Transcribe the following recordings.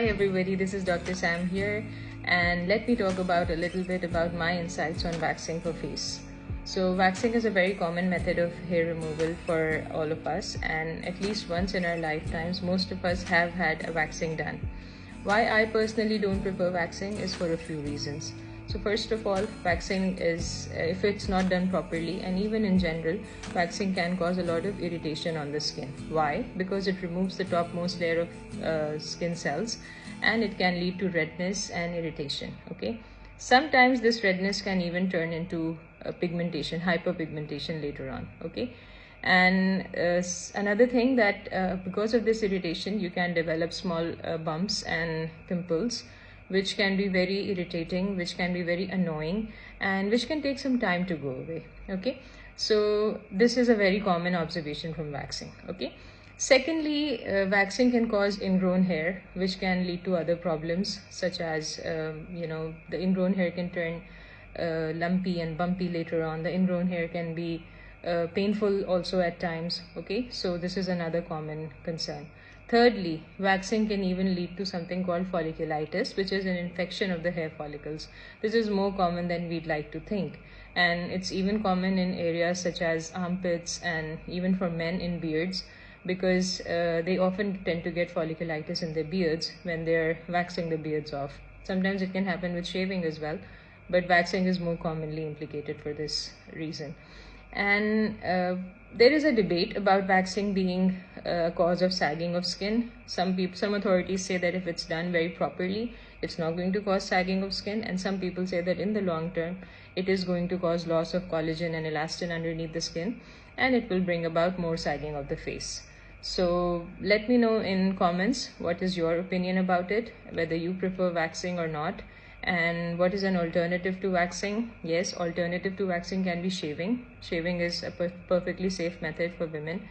Hi everybody, this is Dr. Sam here, and let me talk about a little bit about my insights on waxing for face. So waxing is a very common method of hair removal for all of us, and at least once in our lifetimes most of us have had a waxing done. Why I personally don't prefer waxing is for a few reasons. So first of all, waxing is, if it's not done properly, and even in general, waxing can cause a lot of irritation on the skin. Why? Because it removes the topmost layer of skin cells, and it can lead to redness and irritation. Okay. Sometimes this redness can even turn into pigmentation, hyperpigmentation later on. Okay. And another thing that because of this irritation, you can develop small bumps and pimples, which can be very irritating, which can be very annoying, and which can take some time to go away. Okay, so this is a very common observation from waxing. Okay, secondly, waxing can cause ingrown hair, which can lead to other problems such as the ingrown hair can turn lumpy and bumpy later on. The ingrown hair can be painful also at times. Okay, so this is another common concern. Thirdly, waxing can even lead to something called folliculitis, which is an infection of the hair follicles. This is more common than we'd like to think, and it's even common in areas such as armpits and even for men in beards, because they often tend to get folliculitis in their beards when they're waxing the beards off. Sometimes it can happen with shaving as well, but waxing is more commonly implicated for this reason. And there is a debate about waxing being a cause of sagging of skin. Some authorities say that if it's done very properly, it's not going to cause sagging of skin, and some people say that in the long term, it is going to cause loss of collagen and elastin underneath the skin, and it will bring about more sagging of the face. So let me know in comments what is your opinion about it, whether you prefer waxing or not. And what is an alternative to waxing? Yes, alternative to waxing can be shaving. Shaving is a perfectly safe method for women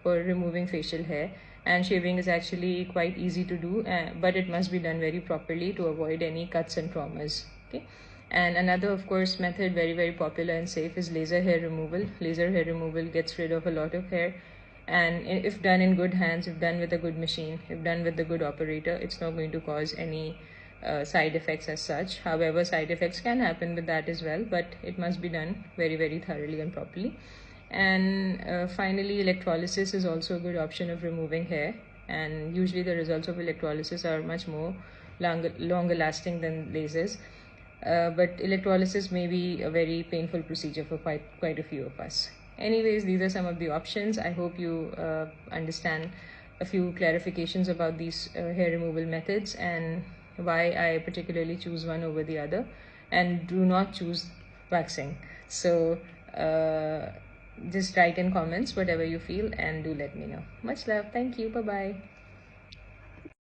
for removing facial hair, and shaving is actually quite easy to do, but it must be done very properly to avoid any cuts and traumas. Okay. And another, of course, method very popular and safe is laser hair removal. Laser hair removal gets rid of a lot of hair, and if done in good hands, if done with a good machine, if done with the good operator, it's not going to cause any side effects as such. However, side effects can happen with that as well, but it must be done very thoroughly and properly. And finally, electrolysis is also a good option of removing hair, and usually the results of electrolysis are much more longer lasting than lasers. But electrolysis may be a very painful procedure for quite a few of us. Anyways, these are some of the options. I hope you understand a few clarifications about these hair removal methods and why I particularly choose one over the other, and do not choose waxing. So just write in comments whatever you feel, and do let me know. Much love. Thank you. Bye bye.